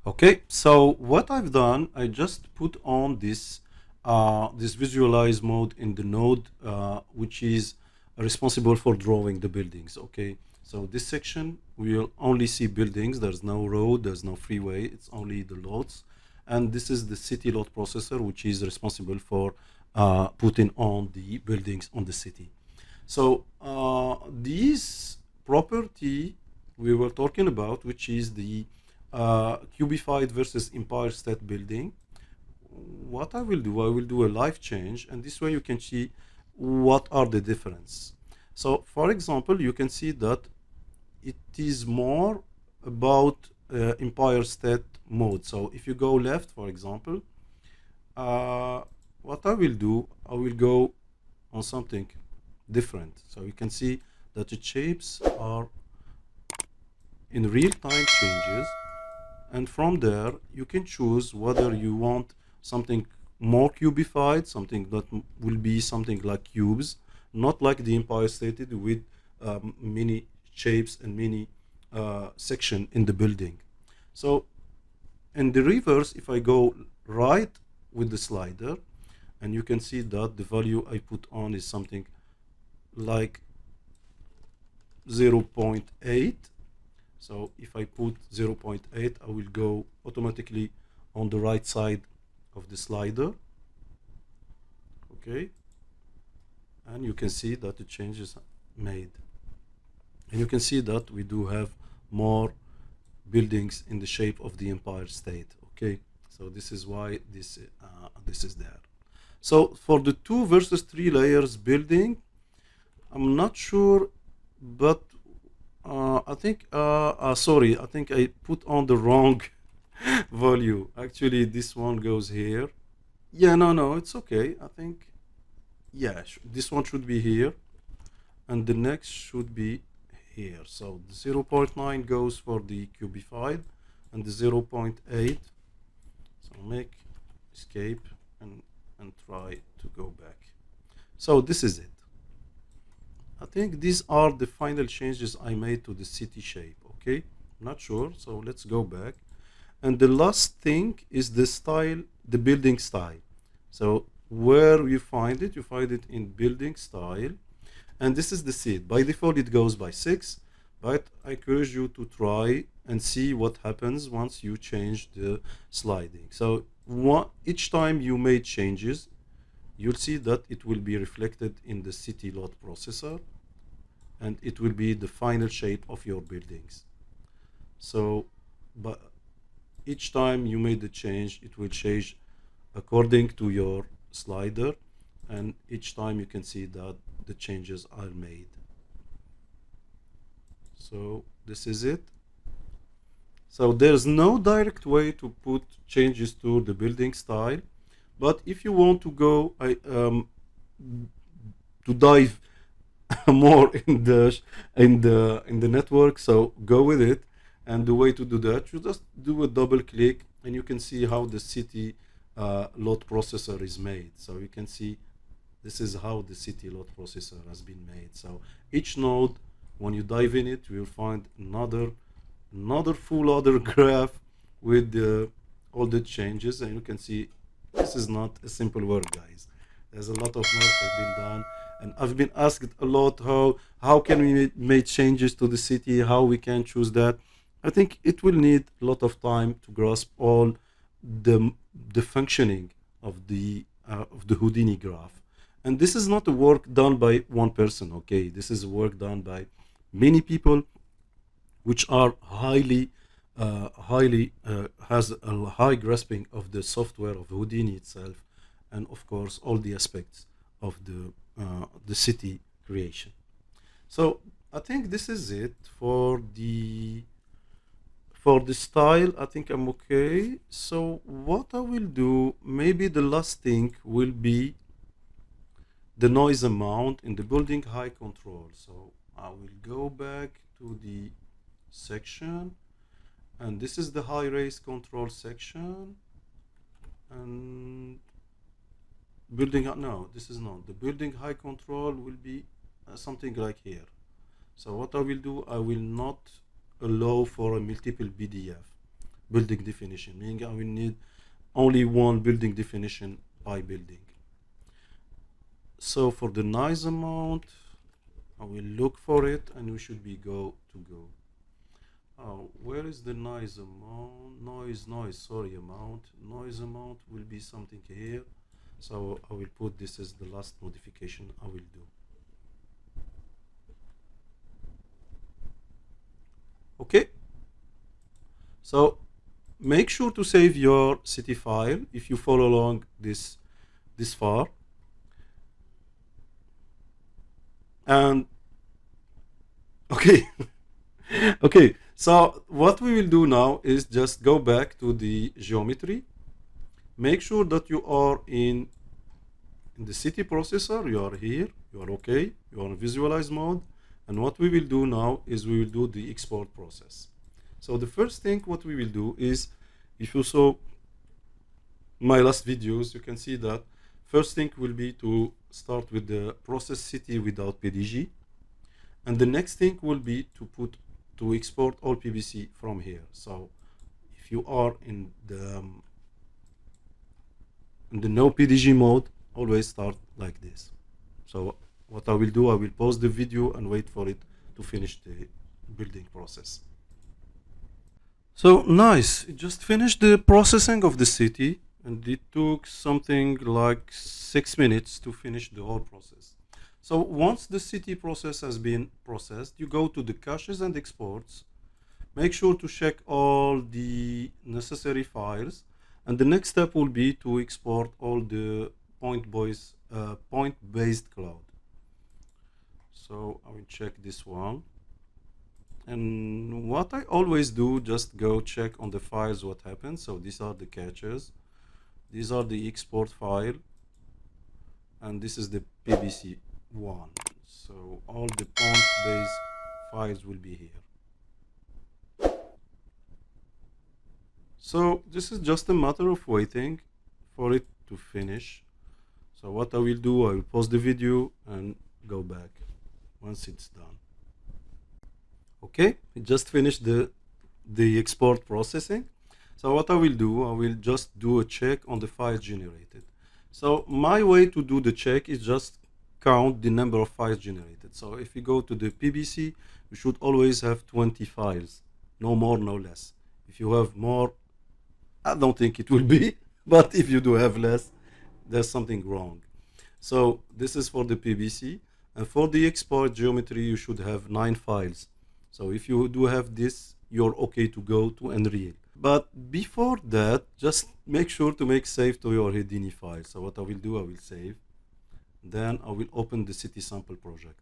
Okay, so what I've done, I just put on this visualize mode in the node, which is responsible for drawing the buildings. Okay, so this section we will only see buildings. There's no road, there's no freeway. It's only the lots, and this is the city lot processor, which is responsible for putting on the buildings on the city. So this property we were talking about, which is the cubified versus Empire State Building. What I will do a live change, and this way you can see what are the difference. So for example, you can see that it is more about Empire State mode. So if you go left, for example, what I will do, I will go on something different. So you can see that the shapes are in real-time changes, and from there you can choose whether you want something more cubified, something that will be something like cubes, not like the Empire State with many shapes and many section in the building. So in the reverse, if I go right with the slider, and you can see that the value I put on is something like 0.8. So if I put 0.8, I will go automatically on the right side of the slider. Okay, and you can see that the change is made, and you can see that we do have more buildings in the shape of the Empire State. Okay, so this is why this is there. So for the 2 versus 3 layers building, I'm not sure, but I think sorry, I think I put on the wrong value. Actually, this one goes here. Yeah, no, it's okay. I think, yeah, this one should be here, and the next should be here. So the 0.9 goes for the cubified, and the 0.8. So make escape and try to go back. So this is it. I think these are the final changes I made to the city shape. Okay, not sure, so let's go back. And the last thing is the style, the building style. So where you find it in building style, and this is the seed. By default it goes by 6, but I encourage you to try and see what happens once you change the sliding. So each time you made changes, you'll see that it will be reflected in the city lot processor, and it will be the final shape of your buildings. So but each time you made the change, it will change according to your slider, and each time you can see that the changes are made. So this is it. So there's no direct way to put changes to the building style, but if you want to go to dive more in the network, so go with it. And the way to do that, you just do a double click, and you can see how the city lot processor is made. So you can see this is how the city lot processor has been made. So each node, when you dive in it, you will find another full other graph with all the changes, and you can see this is not a simple work, guys. There's a lot of work has been done, and I've been asked a lot how can we make changes to the city, how we can choose that. I think it will need a lot of time to grasp all the functioning of the Houdini graph, and this is not a work done by one person. Okay, this is work done by many people, which are highly has a high grasping of the software of Houdini itself, and of course all the aspects of the city creation. So I think this is it for the style. I think I'm okay. So what I will do, maybe the last thing will be the noise amount in the building high control. So I will go back to the section, and this is the high raise control section, and building, no, this is not the building high control, will be something like here. So what I will do, I will not allow for a multiple BDF. building definition, meaning I will need only one building definition by building. So for the noise amount, I will look for it, and we should be go. Oh, where is the noise amount? Noise amount will be something here. So I will put this as the last modification I will do. Okay. So make sure to save your CT file if you follow along this far. And okay. Okay, so what we will do now is just go back to the geometry. Make sure that you are in the CT processor. You are here, you are okay, you are in visualize mode. And what we will do now is we will do the export process. So the first thing what we will do is, if you saw my last videos, you can see that first thing will be to start with the process CT without PDG. And the next thing will be to export all PBC from here. So if you are in the no PDG mode, always start like this. So what I will do, I will pause the video and wait for it to finish the building process. So nice, it just finished the processing of the city, and it took something like 6 minutes to finish the whole process. So once the CT process has been processed, you go to the caches and exports. Make sure to check all the necessary files. And the next step will be to export all the point-based cloud. So I will check this one. And what I always do, just go check on the files what happens. So these are the caches. These are the export file. And this is the PBC one. So all the point-based files will be here. So this is just a matter of waiting for it to finish. So what I will do, I will pause the video and go back once it's done. Okay, it just finished the export processing. So what I will do, I will just do a check on the files generated. So my way to do the check is just count the number of files generated. So if you go to the PBC, you should always have 20 files, no more, no less. If you have more, I don't think it will be, but if you do have less, there's something wrong. So this is for the PBC, and for the export geometry, you should have 9 files. So if you do have this, you're okay to go to Unreal. But before that, just make sure to make save to your Houdini file. So what I will do, I will save. Then I will open the city sample project.